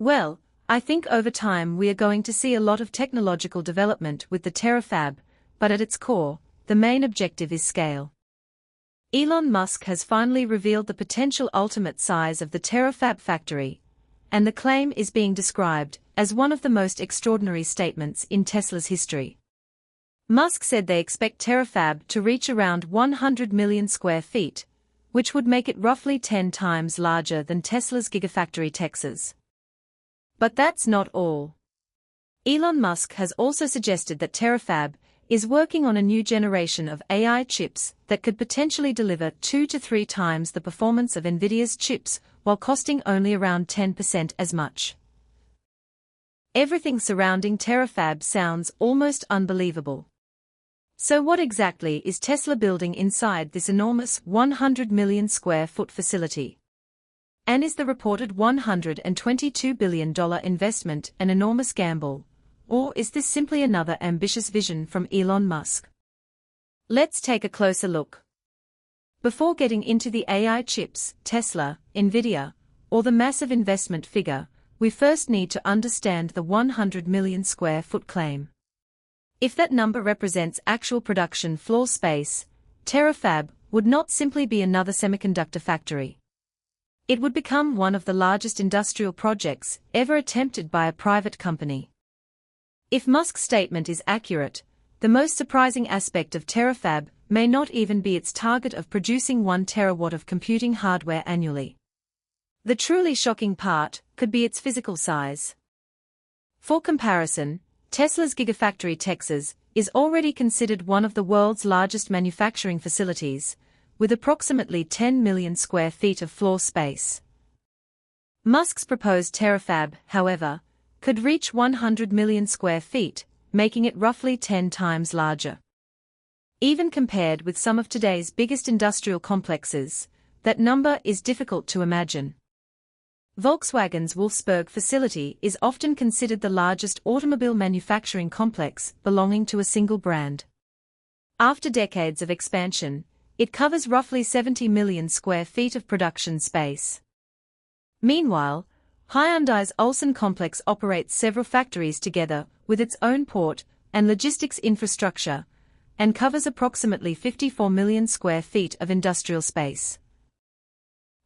Well, I think over time we are going to see a lot of technological development with the terafab, but at its core, the main objective is scale. Elon Musk has finally revealed the potential ultimate size of the terafab factory, and the claim is being described as one of the most extraordinary statements in Tesla's history. Musk said they expect terafab to reach around 100 million square feet, which would make it roughly 10 times larger than Tesla's Gigafactory Texas. But that's not all. Elon Musk has also suggested that terafab is working on a new generation of AI chips that could potentially deliver 2 to 3 times the performance of Nvidia's chips while costing only around 10% as much. Everything surrounding terafab sounds almost unbelievable. So what exactly is Tesla building inside this enormous 100 million square foot facility? And is the reported $122 billion investment an enormous gamble? Or is this simply another ambitious vision from Elon Musk? Let's take a closer look. Before getting into the AI chips, Tesla, Nvidia, or the massive investment figure, we first need to understand the 100 million square foot claim. If that number represents actual production floor space, terafab would not simply be another semiconductor factory. It would become one of the largest industrial projects ever attempted by a private company. If Musk's statement is accurate, the most surprising aspect of terafab may not even be its target of producing 1 terawatt of computing hardware annually. The truly shocking part could be its physical size. For comparison, Tesla's Gigafactory Texas is already considered one of the world's largest manufacturing facilities, with approximately 10 million square feet of floor space. Musk's proposed terafab, however, could reach 100 million square feet, making it roughly 10 times larger. Even compared with some of today's biggest industrial complexes, that number is difficult to imagine. Volkswagen's Wolfsburg facility is often considered the largest automobile manufacturing complex belonging to a single brand. After decades of expansion, it covers roughly 70 million square feet of production space. Meanwhile, Hyundai's Ulsan complex operates several factories together with its own port and logistics infrastructure, and covers approximately 54 million square feet of industrial space.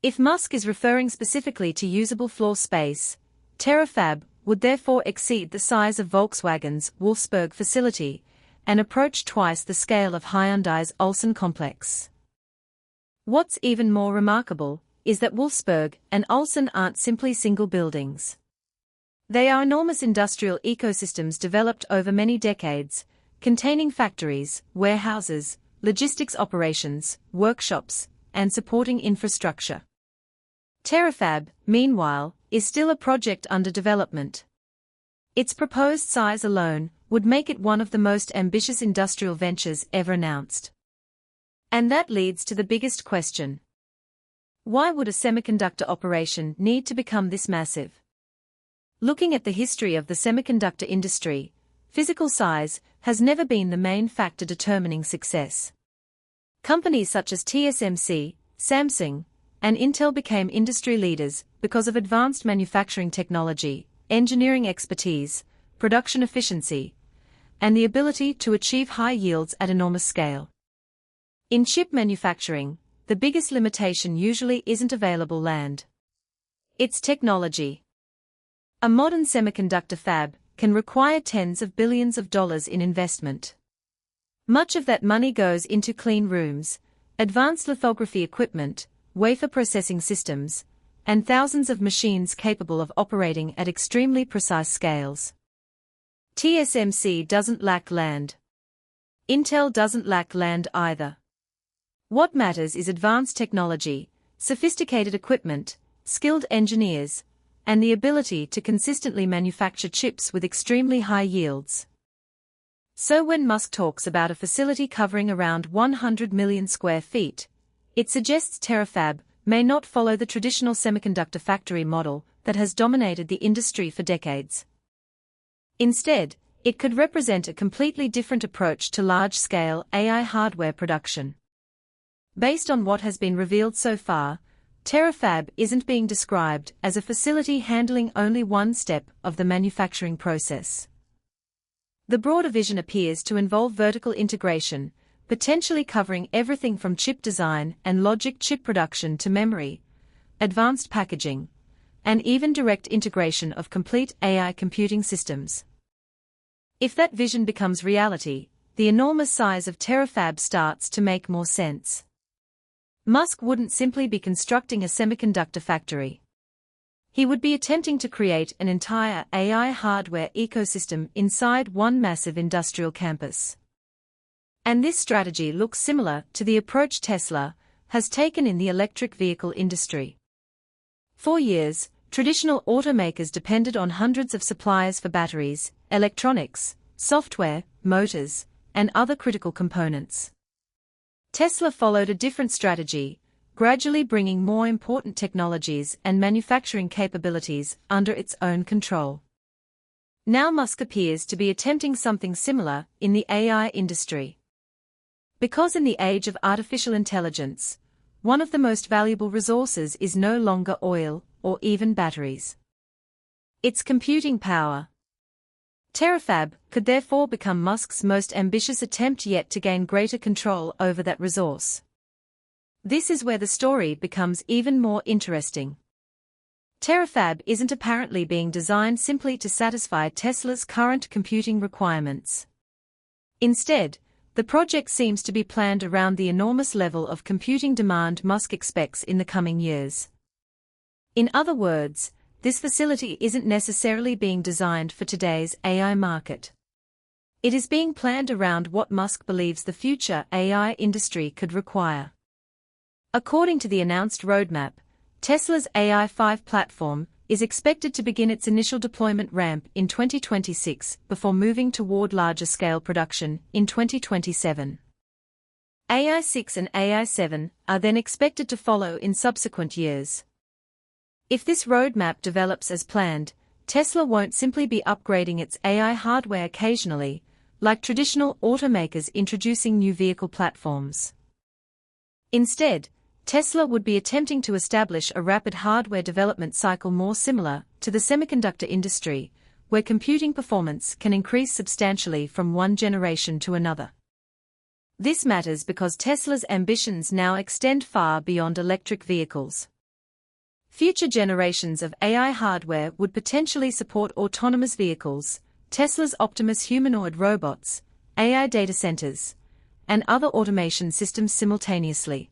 If Musk is referring specifically to usable floor space, terafab would therefore exceed the size of Volkswagen's Wolfsburg facility and approach twice the scale of Hyundai's Ulsan complex. What's even more remarkable is that Wolfsburg and Ulsan aren't simply single buildings. They are enormous industrial ecosystems developed over many decades, containing factories, warehouses, logistics operations, workshops, and supporting infrastructure. Terafab, meanwhile, is still a project under development. Its proposed size alone would make it one of the most ambitious industrial ventures ever announced. And that leads to the biggest question. Why would a semiconductor operation need to become this massive? Looking at the history of the semiconductor industry, physical size has never been the main factor determining success. Companies such as TSMC, Samsung, and Intel became industry leaders because of advanced manufacturing technology, engineering expertise, production efficiency, and the ability to achieve high yields at enormous scale. In chip manufacturing, the biggest limitation usually isn't available land. It's technology. A modern semiconductor fab can require tens of billions of dollars in investment. Much of that money goes into clean rooms, advanced lithography equipment, wafer processing systems, and thousands of machines capable of operating at extremely precise scales. TSMC doesn't lack land. Intel doesn't lack land either. What matters is advanced technology, sophisticated equipment, skilled engineers, and the ability to consistently manufacture chips with extremely high yields. So when Musk talks about a facility covering around 100 million square feet, it suggests terafab may not follow the traditional semiconductor factory model that has dominated the industry for decades. Instead, it could represent a completely different approach to large-scale AI hardware production. Based on what has been revealed so far, Terafab isn't being described as a facility handling only one step of the manufacturing process. The broader vision appears to involve vertical integration, potentially covering everything from chip design and logic chip production to memory, advanced packaging, and even direct integration of complete AI computing systems. If that vision becomes reality, the enormous size of Terafab starts to make more sense. Musk wouldn't simply be constructing a semiconductor factory. He would be attempting to create an entire AI hardware ecosystem inside one massive industrial campus. And this strategy looks similar to the approach Tesla has taken in the electric vehicle industry. For years, traditional automakers depended on hundreds of suppliers for batteries, electronics, software, motors, and other critical components. Tesla followed a different strategy, gradually bringing more important technologies and manufacturing capabilities under its own control. Now Musk appears to be attempting something similar in the AI industry. Because in the age of artificial intelligence, one of the most valuable resources is no longer oil or even batteries. It's computing power. Terafab could therefore become Musk's most ambitious attempt yet to gain greater control over that resource. This is where the story becomes even more interesting. Terafab isn't apparently being designed simply to satisfy Tesla's current computing requirements. Instead, the project seems to be planned around the enormous level of computing demand Musk expects in the coming years. In other words, this facility isn't necessarily being designed for today's AI market. It is being planned around what Musk believes the future AI industry could require. According to the announced roadmap, Tesla's AI5 platform is expected to begin its initial deployment ramp in 2026 before moving toward larger-scale production in 2027. AI6 and AI7 are then expected to follow in subsequent years. If this roadmap develops as planned, Tesla won't simply be upgrading its AI hardware occasionally, like traditional automakers introducing new vehicle platforms. Instead, Tesla would be attempting to establish a rapid hardware development cycle more similar to the semiconductor industry, where computing performance can increase substantially from one generation to another. This matters because Tesla's ambitions now extend far beyond electric vehicles. Future generations of AI hardware would potentially support autonomous vehicles, Tesla's Optimus humanoid robots, AI data centers, and other automation systems simultaneously.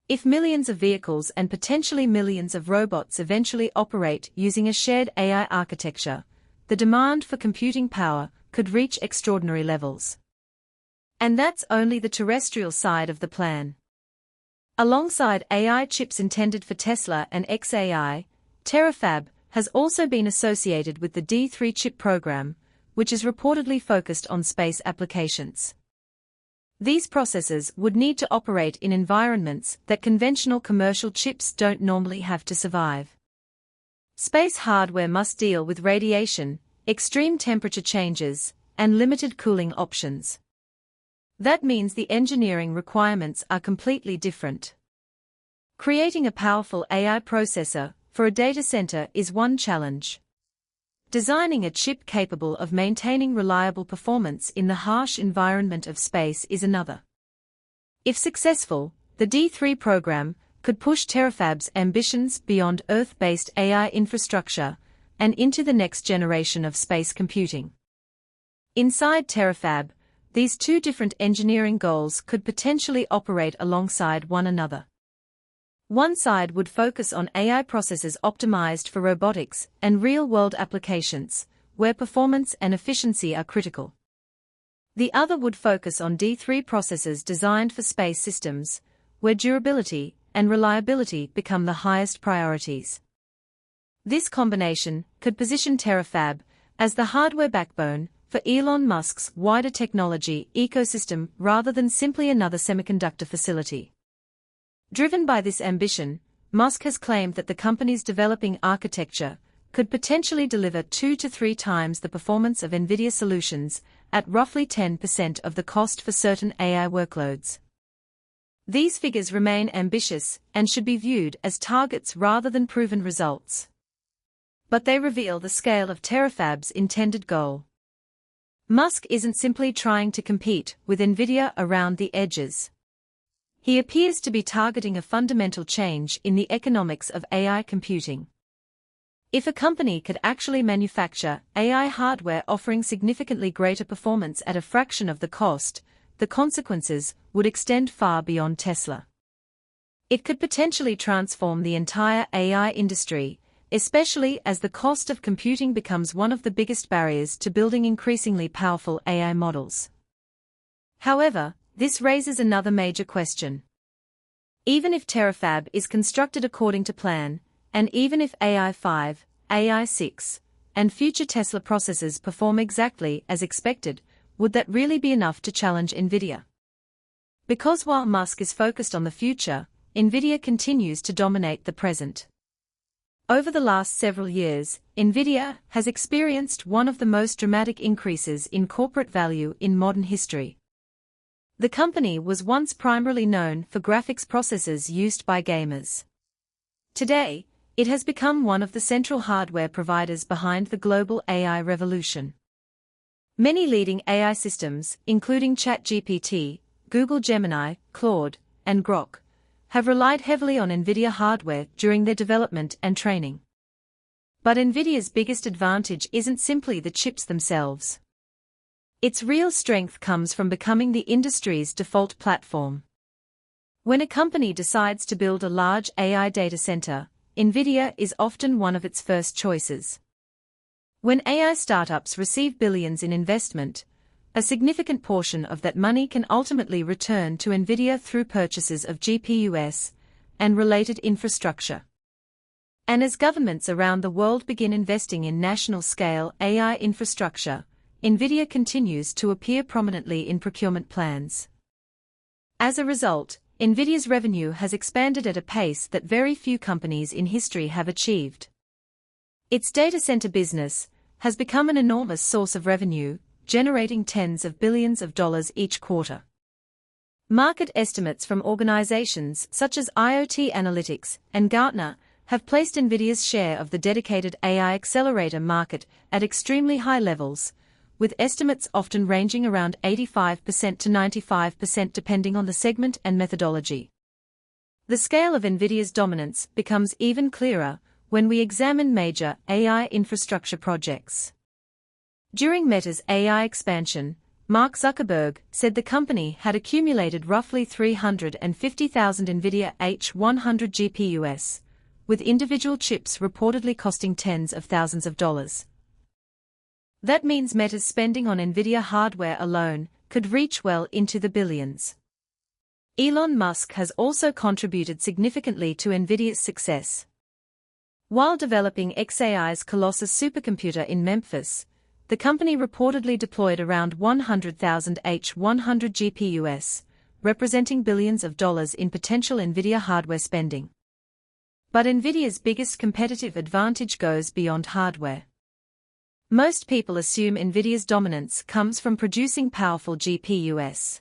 If millions of vehicles and potentially millions of robots eventually operate using a shared AI architecture, the demand for computing power could reach extraordinary levels. And that's only the terrestrial side of the plan. Alongside AI chips intended for Tesla and xAI, Terafab has also been associated with the D3 chip program, which is reportedly focused on space applications. These processors would need to operate in environments that conventional commercial chips don't normally have to survive. Space hardware must deal with radiation, extreme temperature changes, and limited cooling options. That means the engineering requirements are completely different. Creating a powerful AI processor for a data center is one challenge. Designing a chip capable of maintaining reliable performance in the harsh environment of space is another. If successful, the D3 program could push Terafab's ambitions beyond Earth-based AI infrastructure and into the next generation of space computing. Inside Terafab, these two different engineering goals could potentially operate alongside one another. One side would focus on AI processors optimized for robotics and real-world applications, where performance and efficiency are critical. The other would focus on D3 processors designed for space systems, where durability and reliability become the highest priorities. This combination could position Terafab as the hardware backbone for Elon Musk's wider technology ecosystem rather than simply another semiconductor facility. Driven by this ambition, Musk has claimed that the company's developing architecture could potentially deliver 2 to 3 times the performance of Nvidia solutions at roughly 10% of the cost for certain AI workloads. These figures remain ambitious and should be viewed as targets rather than proven results. But they reveal the scale of Terafab's intended goal. Musk isn't simply trying to compete with Nvidia around the edges. He appears to be targeting a fundamental change in the economics of AI computing. If a company could actually manufacture AI hardware offering significantly greater performance at a fraction of the cost, the consequences would extend far beyond Tesla. It could potentially transform the entire AI industry, especially as the cost of computing becomes one of the biggest barriers to building increasingly powerful AI models. However, this raises another major question. Even if Terafab is constructed according to plan, and even if AI5, AI6, and future Tesla processors perform exactly as expected, would that really be enough to challenge Nvidia? Because while Musk is focused on the future, Nvidia continues to dominate the present. Over the last several years, Nvidia has experienced one of the most dramatic increases in corporate value in modern history. The company was once primarily known for graphics processors used by gamers. Today, it has become one of the central hardware providers behind the global AI revolution. Many leading AI systems, including ChatGPT, Google Gemini, Claude, and Grok, have relied heavily on Nvidia hardware during their development and training. But Nvidia's biggest advantage isn't simply the chips themselves. Its real strength comes from becoming the industry's default platform. When a company decides to build a large AI data center, Nvidia is often one of its first choices. When AI startups receive billions in investment, a significant portion of that money can ultimately return to Nvidia through purchases of GPUs and related infrastructure. And as governments around the world begin investing in national-scale AI infrastructure, Nvidia continues to appear prominently in procurement plans. As a result, Nvidia's revenue has expanded at a pace that very few companies in history have achieved. Its data center business has become an enormous source of revenue, generating tens of billions of dollars each quarter. Market estimates from organizations such as IoT Analytics and Gartner have placed Nvidia's share of the dedicated AI accelerator market at extremely high levels, with estimates often ranging around 85% to 95% depending on the segment and methodology. The scale of Nvidia's dominance becomes even clearer when we examine major AI infrastructure projects. During Meta's AI expansion, Mark Zuckerberg said the company had accumulated roughly 350,000 Nvidia H100 GPUs, with individual chips reportedly costing tens of thousands of dollars. That means Meta's spending on Nvidia hardware alone could reach well into the billions. Elon Musk has also contributed significantly to Nvidia's success. While developing xAI's Colossus supercomputer in Memphis, the company reportedly deployed around 100,000 H100 GPUs, representing billions of dollars in potential Nvidia hardware spending. But Nvidia's biggest competitive advantage goes beyond hardware. Most people assume Nvidia's dominance comes from producing powerful GPUs.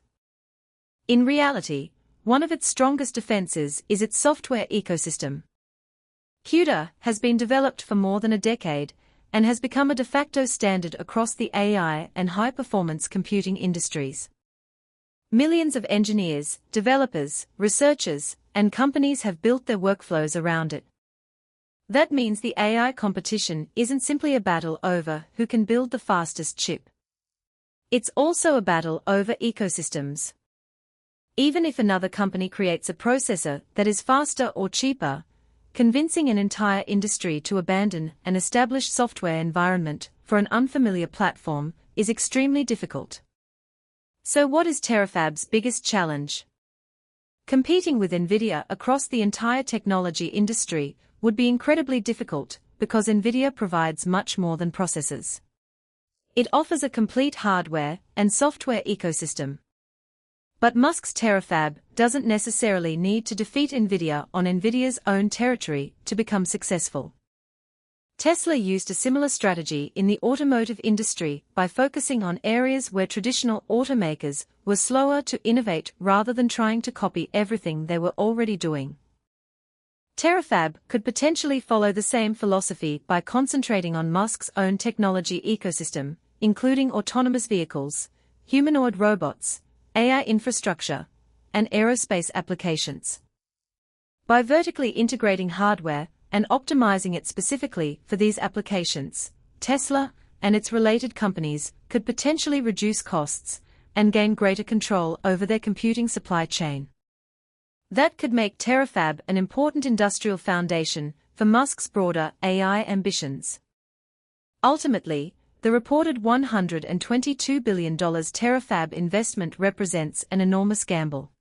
In reality, one of its strongest defenses is its software ecosystem. CUDA has been developed for more than a decade and has become a de facto standard across the AI and high-performance computing industries. Millions of engineers, developers, researchers, and companies have built their workflows around it. That means the AI competition isn't simply a battle over who can build the fastest chip. It's also a battle over ecosystems. Even if another company creates a processor that is faster or cheaper, convincing an entire industry to abandon an established software environment for an unfamiliar platform is extremely difficult. So what is Terafab's biggest challenge? Competing with Nvidia across the entire technology industry would be incredibly difficult because Nvidia provides much more than processors. It offers a complete hardware and software ecosystem. But Musk's Terafab doesn't necessarily need to defeat Nvidia on Nvidia's own territory to become successful. Tesla used a similar strategy in the automotive industry by focusing on areas where traditional automakers were slower to innovate rather than trying to copy everything they were already doing. Terafab could potentially follow the same philosophy by concentrating on Musk's own technology ecosystem, including autonomous vehicles, humanoid robots, AI infrastructure, and aerospace applications. By vertically integrating hardware and optimizing it specifically for these applications, Tesla and its related companies could potentially reduce costs and gain greater control over their computing supply chain. That could make Terafab an important industrial foundation for Musk's broader AI ambitions. Ultimately, the reported $122 billion Terafab investment represents an enormous gamble.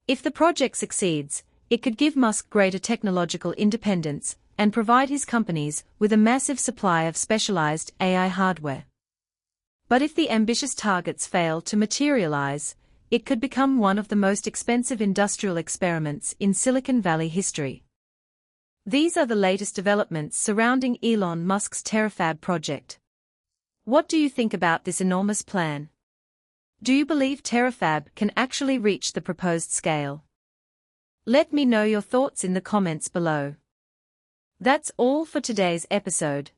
If the project succeeds, it could give Musk greater technological independence and provide his companies with a massive supply of specialized AI hardware. But if the ambitious targets fail to materialize, it could become one of the most expensive industrial experiments in Silicon Valley history. These are the latest developments surrounding Elon Musk's Terafab project. What do you think about this enormous plan? Do you believe Terafab can actually reach the proposed scale? Let me know your thoughts in the comments below. That's all for today's episode.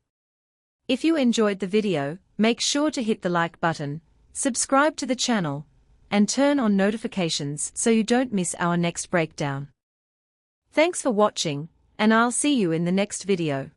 If you enjoyed the video, make sure to hit the like button, subscribe to the channel, and turn on notifications so you don't miss our next breakdown. Thanks for watching, and I'll see you in the next video.